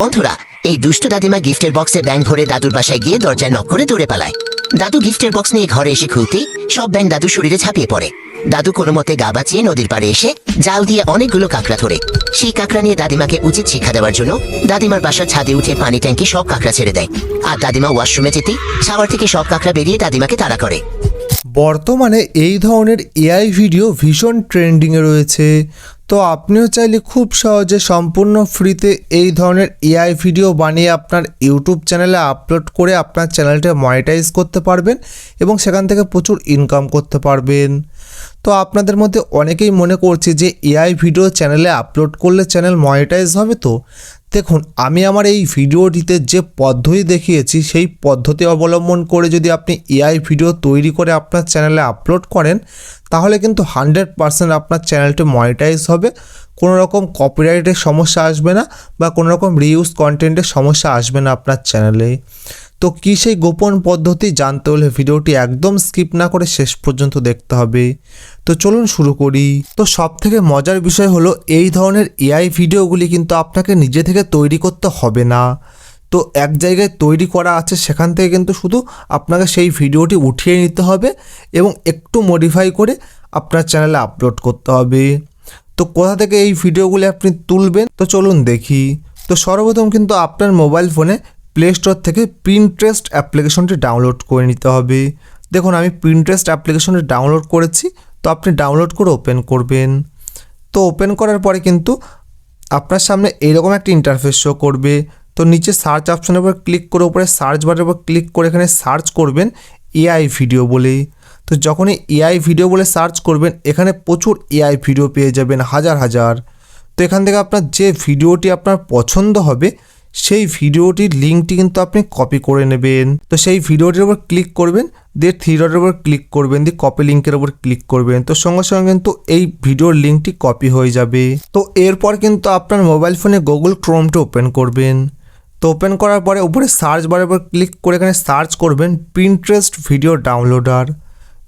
বন্ধুরা, এই দুষ্ট দাদিমা গিফটের বক্সে ব্যাঙ ভরে দাদুর বাসায় গিয়ে দরজায় নক করে দৌড়ে পালায়। দাদু গিফটের বক্স নিয়ে ঘরে এসে খুলতেই সব ব্যাঙ দাদু শরীরে ঝাঁপিয়ে পড়ে। দাদু কোনো মতে গা বাঁচিয়ে নদীর পাড়ে এসে জাল দিয়ে অনেকগুলো কাঁকড়া ধরে। সেই কাঁকড়া নিয়ে দাদিমাকে উচিত শিক্ষা দেওয়ার জন্য দাদিমার বাসার ছাদে উঠে পানি ট্যাঙ্কি সব কাঁকড়া ছেড়ে দেয়। আর দাদিমা ওয়াশরুমে যেতেই শাওয়ার থেকে সব কাঁকড়া বেরিয়ে দাদিমাকে তাড়া করে। বর্তমানে এই ধরনের এআই ভিডিও ভীষণ ট্রেন্ডিংয়ে রয়েছে। তো আপনিও চাইলে খুব সহজে সম্পূর্ণ ফ্রিতে এই ধরনের এআই ভিডিও বানিয়ে আপনার ইউটিউব চ্যানেলে আপলোড করে আপনার চ্যানেলটা মনিটাইজ করতে পারবেন এবং সেখান থেকে প্রচুর ইনকাম করতে পারবেন। তো আপনাদের মধ্যে অনেকেই মনে করছে যে এআই ভিডিও চ্যানেলে আপলোড করলে চ্যানেল মনিটাইজ হবে। তো দেখুন, আমি আমার এই ভিডিওটিতে যে পদ্ধতি দেখিয়েছি সেই পদ্ধতি অবলম্বন করে যদি আপনি এআই ভিডিও তৈরি করে আপনার চ্যানেলে আপলোড করেন তাহলে কিন্তু 100% আপনার চ্যানেলটি মনিটাইজ হবে। কোনো রকম কপিরাইটের সমস্যা আসবে না বা কোনো রকম রিউজ কন্টেন্টের সমস্যা আসবে না আপনার চ্যানেলে। তো কী সেই গোপন পদ্ধতি জানতে হলে ভিডিওটি একদম স্কিপ না করে শেষ পর্যন্ত দেখতে হবে। তো চলুন শুরু করি। তো সবথেকে মজার বিষয় হলো এই ধরনের এআই ভিডিওগুলি কিন্তু আপনাকে নিজে থেকে তৈরি করতে হবে না। তো এক জায়গায় তৈরি করা আছে, সেখান থেকে কিন্তু শুধু আপনাকে সেই ভিডিওটি উঠিয়ে নিতে হবে এবং একটু মডিফাই করে আপনার চ্যানেলে আপলোড করতে হবে। তো কোথা থেকে এই ভিডিওগুলি আপনি তুলবেন তো চলুন দেখি। তো সর্বপ্রথম কিন্তু আপনার মোবাইল ফোনে প্লে স্টোর থেকে পিন্টারেস্ট অ্যাপ্লিকেশনটি ডাউনলোড করে নিতে হবে। দেখুন, আমি পিন্টারেস্ট অ্যাপ্লিকেশনটি ডাউনলোড করেছি। তো আপনি ডাউনলোড করে ওপেন করবেন। তো ওপেন করার পরে কিন্তু আপনার সামনে এইরকম একটা ইন্টারফেস শো করবে। তো নিচে সার্চ অপশনের উপর ক্লিক করে উপরে সার্চ বারের উপর ক্লিক করে এখানে সার্চ করবেন এআই ভিডিও বলে। তো যখনই এআই ভিডিও বলে সার্চ করবেন এখানে প্রচুর এআই ভিডিও পেয়ে যাবেন, হাজার হাজার। তো এখান থেকে আপনার যে ভিডিওটি আপনার পছন্দ হবে সেই ভিডিওটির লিঙ্কটি কিন্তু আপনি কপি করে নেবেন। তো সেই ভিডিওটির উপর ক্লিক করবেন, দিয়ে থ্রি ডটের উপর ক্লিক করবেন, দিয়ে কপি লিঙ্কের উপর ক্লিক করবেন। তো সঙ্গে সঙ্গে কিন্তু এই ভিডিওর লিঙ্কটি কপি হয়ে যাবে। তো এরপর কিন্তু আপনার মোবাইল ফোনে গুগল ক্রোমটা ওপেন করবেন। তো ওপেন করার পরে উপরে সার্চ বারের উপর ক্লিক করে এখানে সার্চ করবেন পিন্টারেস্ট ভিডিও ডাউনলোডার।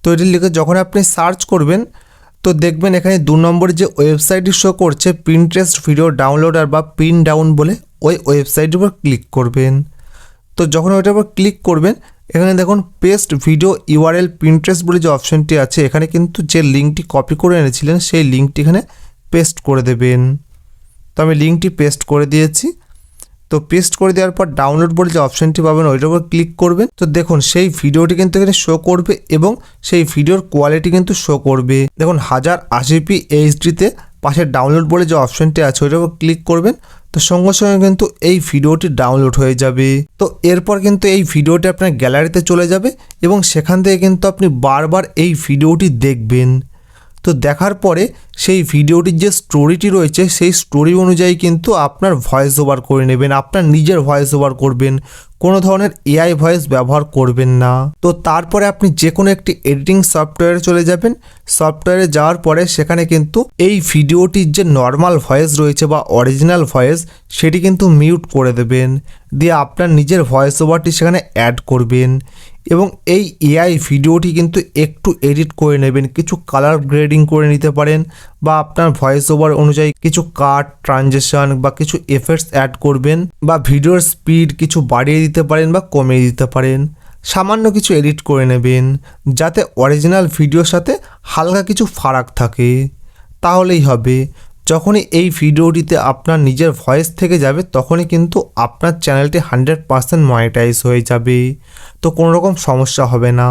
তো এটি লিখে যখন আপনি সার্চ করবেন তো দেখবেন এখানে 2 নম্বরে যে ওয়েবসাইটটি শো করছে পিন্টারেস্ট ভিডিও ডাউনলোডার বা পিন ডাউন বলে, ওই ওয়েবসাইটের উপর ক্লিক করবেন। তো যখন ওইটার উপর ক্লিক করবেন এখানে দেখুন পেস্ট ভিডিও ইউআরএল পিন্টারেস্ট বলে যে অপশনটি আছে, এখানে কিন্তু যে লিঙ্কটি কপি করে এনেছিলেন সেই লিঙ্কটি এখানে পেস্ট করে দেবেন। তো আমি লিঙ্কটি পেস্ট করে দিয়েছি। তো পেস্ট করে দেওয়ার পর ডাউনলোড বলে যে অপশনটি পাবেন ওইটার উপর ক্লিক করবেন। তো দেখুন সেই ভিডিওটি কিন্তু এখানে শো করবে এবং সেই ভিডিওর কোয়ালিটি কিন্তু শো করবে। দেখুন 1080p এইচডিতে পাশে ডাউনলোড বলে যে অপশনটি আছে ওইটার উপর ক্লিক করবেন। তো সঙ্গে সঙ্গে কিন্তু এই ভিডিওটি ডাউনলোড হয়ে যাবে। তো এরপর কিন্তু এই ভিডিওটি আপনার গ্যালারিতে চলে যাবে এবং সেখান থেকে কিন্তু আপনি বারবার এই ভিডিওটি দেখবেন। তো দেখার পরে সেই ভিডিওটির যে স্টোরিটি রয়েছে সেই স্টোরি অনুযায়ী কিন্তু আপনার ভয়েস ওভার করে নেবেন, আপনার নিজের ভয়েস ওভার করবেন, কোনো ধরনের এআই ভয়েস ব্যবহার করবেন না। তো তারপরে আপনি যে কোনো একটি এডিটিং সফটওয়্যারে চলে যাবেন। সফটওয়্যারে যাওয়ার পরে সেখানে কিন্তু এই ভিডিওটির যে নর্মাল ভয়েস রয়েছে বা অরিজিনাল ভয়েস সেটি কিন্তু মিউট করে দেবেন, দিয়ে আপনার নিজের ভয়েস ওভারটি সেখানে অ্যাড করবেন এবং এই এআই ভিডিওটি কিন্তু একটু এডিট করে নেবেন, কিছু কালার গ্রেডিং করে নিতে পারেন বা আপনার ভয়েস ওভার অনুযায়ী কিছু কাট ট্রানজেকশন বা কিছু এফেক্টস অ্যাড করবেন বা ভিডিওর স্পিড কিছু বাড়িয়ে দিতে পারেন বা কমিয়ে দিতে পারেন, সামান্য কিছু এডিট করে নেবেন যাতে অরিজিনাল ভিডিওর সাথে হালকা কিছু ফারাক থাকে। তাহলেই হবে। যখনই এই ভিডিওটিতে আপনার নিজের ভয়েস থেকে যাবে তখনই কিন্তু আপনার চ্যানেলটি 100% মনিটাইজ হয়ে যাবে। তো কোনো রকম সমস্যা হবে না।